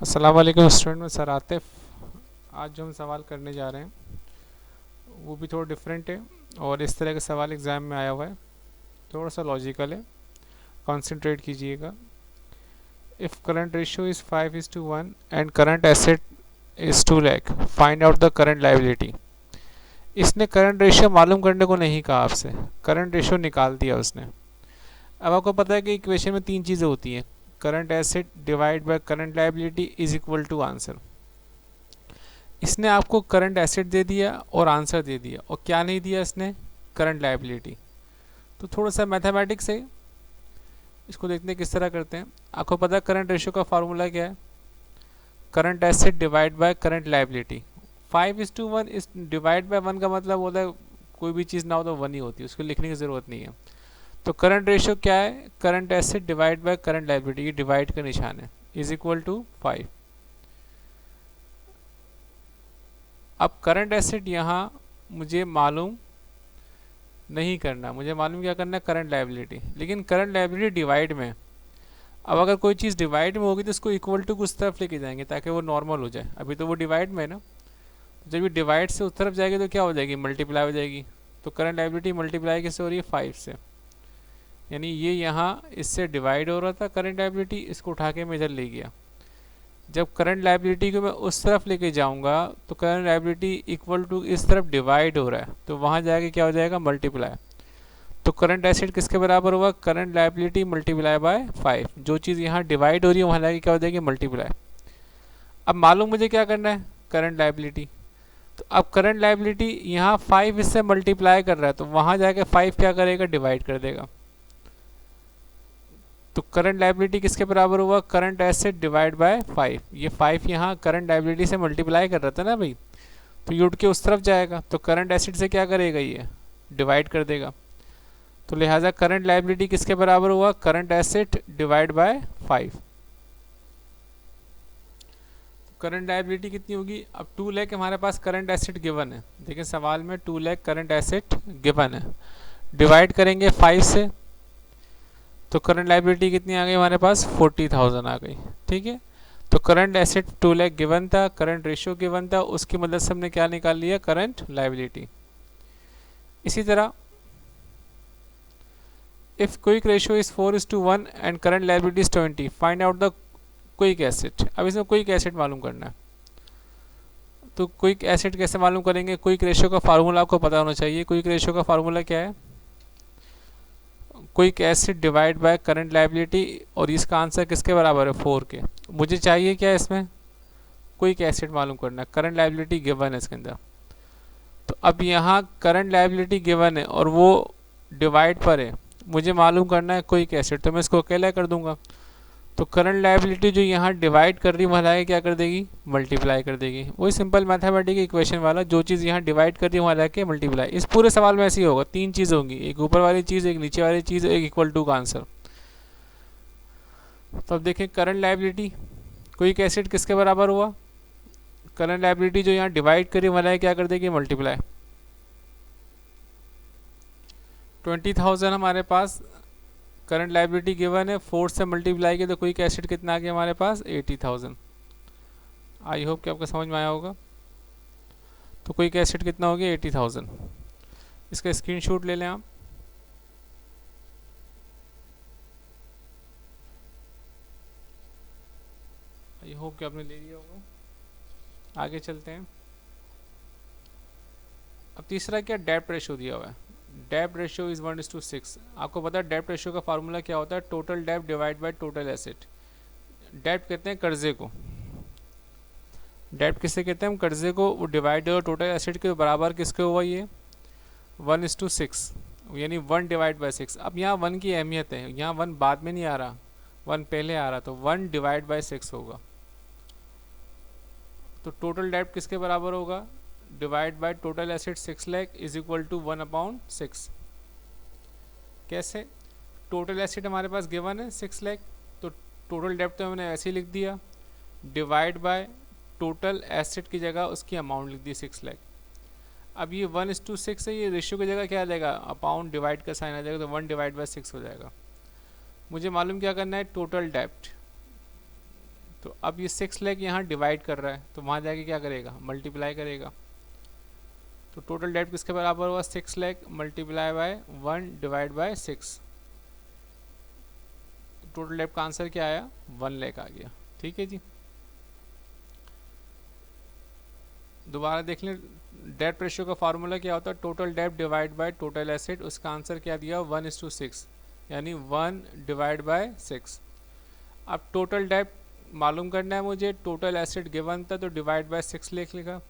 अस्सलाम वालेकुम स्टूडेंट, में सर आतिफ। आज जो हम सवाल करने जा रहे हैं वो भी थोड़ा डिफरेंट है और इस तरह का सवाल एग्ज़ाम में आया हुआ है। थोड़ा सा लॉजिकल है, कंसंट्रेट कीजिएगा। If current ratio is 5:1 and current asset is 2 lakh, find out the current liability. इसने करंट रेशियो मालूम करने को नहीं कहा आपसे, करंट रेशियो निकाल दिया उसने। अब आपको पता है कि इक्वेशन में तीन चीज़ें होती हैं, current asset divide by current liability is equal to answer. इसने आपको करंट एसेट दे दिया और आंसर दे दिया, और क्या नहीं दिया इसने, करंट लायबिलिटी। तो थोड़ा सा मैथमेटिक्स है, इसको देखते हैं किस तरह करते हैं। आपको पता है करंट रेशियो का फार्मूला क्या है, current asset divide by current liability. 5:1 इस डिवाइड बाय 1 का मतलब होता है कोई भी चीज़ ना हो तो 1 ही होती है, उसको लिखने की ज़रूरत नहीं है। तो करंट रेशियो क्या है, current asset divide by current liability, ये डिवाइड का निशान है, इज इक्वल टू 5। अब करंट एसेट यहाँ मुझे मालूम नहीं करना, मुझे मालूम क्या करना है, करंट लायबिलिटी। लेकिन करंट लायबिलिटी डिवाइड में, अब अगर कोई चीज़ डिवाइड में होगी तो उसको इक्वल टू उस तरफ लेके जाएंगे ताकि वो नॉर्मल हो जाए। अभी तो वो डिवाइड में है ना, जब ये डिवाइड से उस तरफ जाएगी तो क्या हो जाएगी, मल्टीप्लाई हो जाएगी। तो करंट लायबिलिटी मल्टीप्लाई किससे हो रही है, 5 से। यानी ये यहाँ इससे डिवाइड हो रहा था करंट लायबिलिटी, इसको उठा के मैं इधर ले गया। जब करंट लायबिलिटी को मैं उस तरफ लेके जाऊंगा तो करंट लायबिलिटी इक्वल टू इस तरफ डिवाइड हो रहा है, तो वहाँ जाके क्या हो जाएगा, मल्टीप्लाई। तो करंट एसेट किसके बराबर होगा, करंट लायबिलिटी मल्टीप्लाई बाय 5। जो चीज़ यहाँ डिवाइड हो रही है वहाँ जाके क्या हो जाएगी, मल्टीप्लाई। अब मालूम मुझे क्या करना है, करंट लायबिलिटी। तो अब करंट लायबिलिटी यहाँ 5 इससे मल्टीप्लाई कर रहा है, तो वहाँ जाके 5 क्या करेगा, डिवाइड कर देगा। तो करंट लायबिलिटी किसके बराबर हुआ, करंट एसेट डिवाइड बाय 5। ये 5 यहाँ करंट लायबिलिटी से मल्टीप्लाई कर रहा था ना भाई, तो ये उठ के उस तरफ जाएगा, तो करंट एसेट से क्या करेगा, ये डिवाइड कर देगा। तो लिहाजा करंट लायबिलिटी किसके बराबर हुआ, current asset divide bye 5। Current liability कितनी होगी, अब 2 लाख हमारे पास करंट एसेट गिवन है। देखिए सवाल में 2 लाख करंट एसेट गिवन है, डिवाइड करेंगे 5 से, तो करंट लायबिलिटी कितनी आ गई हमारे पास, 40,000 आ गई। ठीक है, तो करंट एसेट 2 लाख गिवन था, करंट रेशियो गिवन था, उसकी मदद से हमने क्या निकाल लिया, करंट लायबिलिटी। इसी तरह if quick ratio is 4:1 and current liability is 20, find out the quick asset. अब इसमें क्विक एसेट मालूम करना है, तो क्विक एसेट कैसे मालूम करेंगे, क्विक रेशियो का फार्मूला आपको पता होना चाहिए। क्विक रेशियो का फार्मूला क्या है, quick asset divide by current liability, और इसका आंसर किसके बराबर है, 4 के। मुझे चाहिए क्या इसमें, क्विक एसेट मालूम करना है, करंट लायबिलिटी गिवन है इसके अंदर। तो अब यहाँ करंट लायबिलिटी गिवन है और वो डिवाइड पर है, मुझे मालूम करना है क्विक एसेट, तो मैं इसको अकेला कर दूंगा। तो करंट लायबिलिटी जो यहाँ डिवाइड कर रही है वहाँ क्या कर देगी, मल्टीप्लाई कर देगी। वही सिंपल मैथमेटिकल इक्वेशन वाला, जो चीज़ यहाँ डिवाइड कर रही है वहाँ जाके मल्टीप्लाई। इस पूरे सवाल में ऐसे ही होगा, तीन चीज़ होंगी, एक ऊपर वाली चीज़, एक नीचे वाली चीज़, एक इक्वल टू का आंसर। तो अब देखें करंट लायबिलिटी, क्विक एसेट किसके बराबर हुआ, करंट लायबिलिटी जो यहाँ डिवाइड करी वहाँ क्या कर देगी, मल्टीप्लाई। 20,000 हमारे पास करंट लायबिलिटी गिवन है, 4 से मल्टीप्लाई किया तो क्विक एसेट कितना आ गया हमारे पास, 80,000। आई होप कि आपको समझ में आया होगा। तो क्विक एसेट कितना हो गया, 80,000। इसका स्क्रीनशॉट ले लें आप। आई होप कि आपने ले लिया होगा। आगे चलते हैं। अब तीसरा क्या, डेप्ट रेशियो दिया हुआ है। डेप्ट रेशियो इज 1:6। आपको पता है डेप्ट रेशियो का फार्मूला क्या होता है, total dept divide by total asset. डेप्ट कहते हैं कर्जे को, डेप्ट किससे कहते हैं हम, कर्जे को। वो डिवाइड और टोटल एसेट के बराबर किसके हुआ, ये 1:6, यानी 1 डिवाइड बाई 6। अब यहाँ 1 की अहमियत है, यहाँ 1 बाद में नहीं आ रहा, 1 पहले आ रहा, तो 1 डिवाइड बाई 6 होगा। तो टोटल डेप्ट किसके बराबर होगा, divide by total asset 6 lakh is equal to 1/6। कैसे, टोटल एसेट हमारे पास गिवन है 6 लाख, तो टोटल डेप्ट तो हमने ऐसे ही लिख दिया, डिवाइड बाय टोटल एसेट की जगह उसकी अमाउंट लिख दी 6 लाख। अब ये 1:6 है, ये रेशियो की जगह क्या आ जाएगा, अपाउंड डिवाइड का साइन आ जाएगा, तो 1 डिवाइड बाई 6 हो जाएगा। मुझे मालूम क्या करना है, टोटल डेप्ट। तो अब ये 6 लाख यहाँ डिवाइड कर रहा है, तो वहाँ जाके क्या करेगा, मल्टीप्लाई करेगा। तो टोटल डेट किसके बराबर हुआ, 6 lakh multiply by 1 divide by 6। Total date का आंसर क्या आया, 1 लाख आ गया। ठीक है जी, दोबारा देख लें। डेट रेशियो का फार्मूला क्या होता है, total date divide by total asset. उसका आंसर क्या दिया, 1:6, यानी 1 डिवाइड बाय 6। अब टोटल डेट मालूम करना है मुझे, टोटल एसेट गिवन था तो डिवाइड बाय 6 लाख लिखा।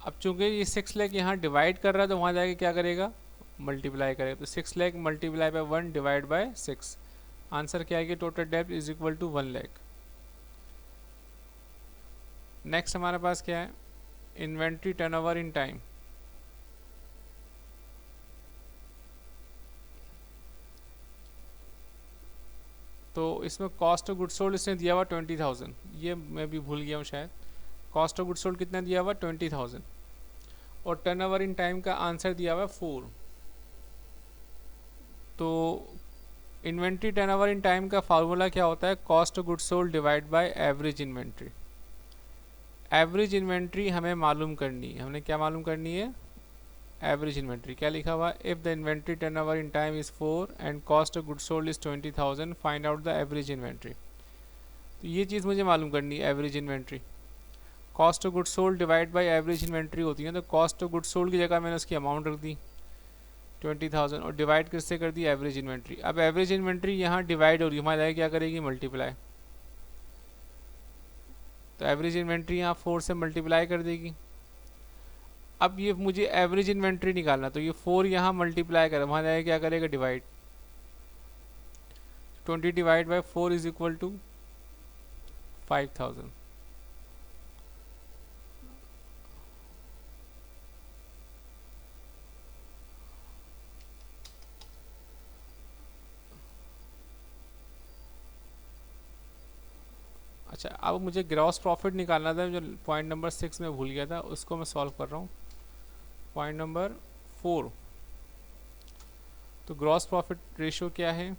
अब चूंकि ये 6 लाख यहाँ डिवाइड कर रहा है तो वहाँ जाके क्या करेगा, मल्टीप्लाई करेगा। तो 6 lakh multiply by 1 divide by 6, answer क्या आएगी, total debt is equal to 1 lakh. Next हमारे पास क्या है, इन्वेंट्री टर्नओवर इन टाइम। तो इसमें कॉस्ट ऑफ गुड सोल्ड इसने दिया हुआ 20,000, ये मैं भी भूल गया हूँ शायद। कॉस्ट ऑफ गुड सोल्ड कितना दिया हुआ, 20,000, और टर्नओवर इन टाइम का आंसर दिया हुआ 4। तो इन्वेंट्री टर्नओवर इन टाइम का फार्मूला क्या होता है, cost of good sold divide by average inventory. Average inventory हमें मालूम करनी है, हमने क्या मालूम करनी है, एवरेज इन्वेंट्री। क्या लिखा हुआ, if the inventory turnover in time is 4 and cost of good sold is 20,000, find out the average inventory. तो ये चीज़ मुझे मालूम करनी है, average inventory. Cost of good sold divide by average inventory होती है, तो कॉस्ट ऑफ गुड सोल्ड की जगह मैंने उसकी अमाउंट रख दी 20,000 और डिवाइड किससे कर दी, एवरेज इन्वेंट्री। अब एवरेज इन्वेंट्री यहाँ डिवाइड हो रही है, हमारे जाए क्या करेगी, मल्टीप्लाई। तो एवरेज इन्वेंट्री यहाँ 4 से मल्टीप्लाई कर देगी। अब ये मुझे एवरेज इन्वेंट्री निकालना, तो ये 4 यहाँ मल्टीप्लाई कर, वहाँ जाए क्या करेगा, divide. 20 divide by 4 is equal to 5,000। अच्छा, अब मुझे ग्रॉस प्रॉफिट निकालना था, जो पॉइंट नंबर 6 में भूल गया था, उसको मैं सॉल्व कर रहा हूँ। पॉइंट नंबर 4, तो ग्रॉस प्रॉफिट रेशियो क्या है,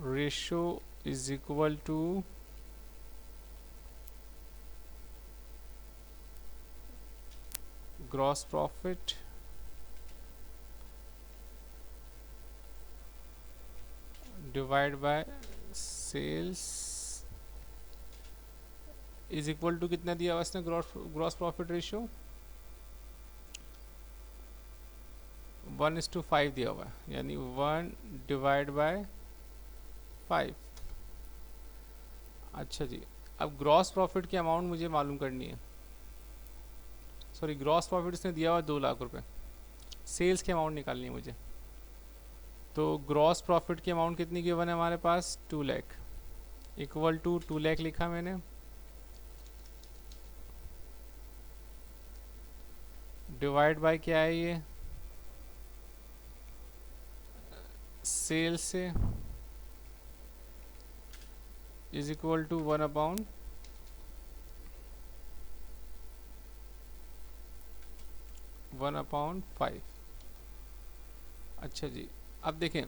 ratio is equal to gross profit divide by sales is equal to कितना दिया हुआ इसने, ग्रॉस प्रॉफिट रेशियो 1:5 दिया हुआ है, यानी 1 डिवाइड बाय 5। अच्छा जी, अब ग्रॉस प्रॉफिट की अमाउंट मुझे मालूम करनी है। सॉरी, ग्रॉस प्रॉफिट इसने दिया हुआ 2 लाख रुपए, सेल्स की अमाउंट निकालनी है मुझे। तो ग्रॉस प्रॉफिट की अमाउंट कितनी गिवन है हमारे पास, 2 लाख, इक्वल टू 2 लाख लिखा मैंने, डिवाइड बाय क्या है ये, सेल्स से, इज इक्वल टू 1/5। अच्छा जी, अब देखें,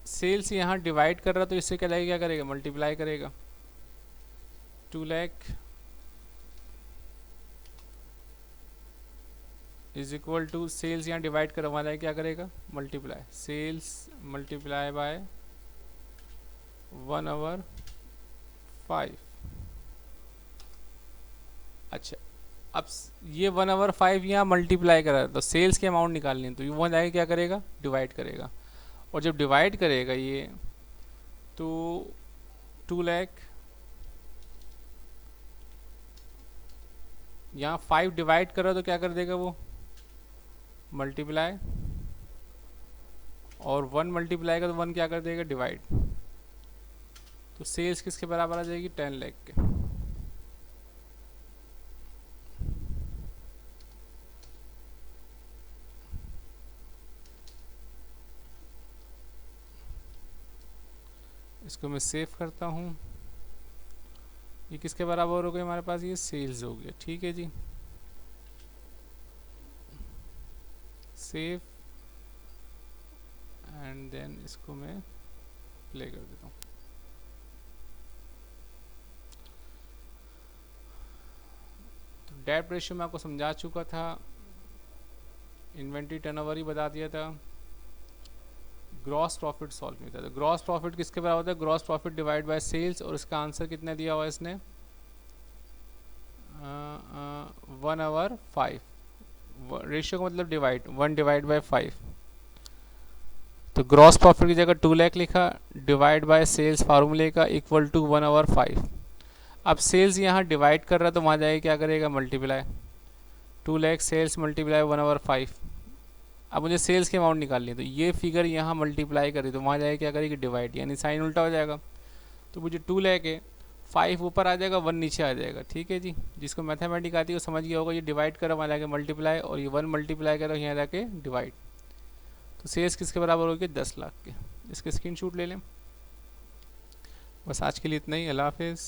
सेल्स यहाँ डिवाइड कर रहा तो इससे क्या लगेगा, क्या करेगा, मल्टीप्लाई करेगा। 2 lakh is equal to, sales यहाँ डिवाइड कर वाला है, क्या करेगा, मल्टीप्लाई, सेल्स मल्टीप्लाई बाय 1/5। अच्छा, अब ये 1/5 यहाँ मल्टीप्लाई करा तो सेल्स की अमाउंट निकालनी है, तो ये वहाँ जाके क्या करेगा, डिवाइड करेगा। और जब डिवाइड करेगा ये, तो 2 लाख यहाँ 5 डिवाइड कर रहा तो क्या कर देगा वो, मल्टीप्लाई, और 1 मल्टीप्लाई का तो 1 क्या कर देगा, डिवाइड। तो सेल्स किसके बराबर आ जाएगी, 10 लाख के। इसको मैं सेव करता हूँ। ये किसके बराबर हो गए हमारे पास, ये सेल्स हो गया। ठीक है जी, सेव देन इसको मैं प्ले कर देता हूँ। तो डेब्ट रेशियो मैं आपको समझा चुका था, इन्वेंट्री टर्नओवर ही बता दिया था, ग्रॉस प्रॉफिट सॉल्व नहीं था। तो ग्रॉस प्रॉफिट किसके बराबर होता है, gross profit divide by sales, और इसका आंसर कितना दिया हुआ है इसने 1/5। रेशियो का मतलब डिवाइड, 1/5। तो ग्रॉस प्रॉफिट की जगह 2 लाख लिखा, डिवाइड बाय सेल्स फार्मूले का इक्वल टू 1/5। अब सेल्स यहाँ डिवाइड कर रहा है तो वहाँ जाएगा क्या करेगा, मल्टीप्लाई 2 लाख सेल्स मल्टीप्लाई 1/5। अब मुझे सेल्स की अमाउंट निकालनी है, तो ये फिगर यहाँ मल्टीप्लाई करी तो वहाँ जाएगा क्या करेगी, डिवाइड, यानी साइन उल्टा हो जाएगा। तो मुझे 2 लाख है, 5 ऊपर आ जाएगा, 1 नीचे आ जाएगा। ठीक है जी, जिसको मैथमेटिक आती है वो समझ गया होगा, ये डिवाइड करो वहाँ जाके मल्टीप्लाई, और ये 1 मल्टीप्लाई करो यहाँ जाके डिवाइड। तो सेल्स किसके बराबर होगी, 10 लाख के। इसके स्क्रीनशॉट ले लें। बस आज के लिए इतना ही, अल्लाह हाफिज़।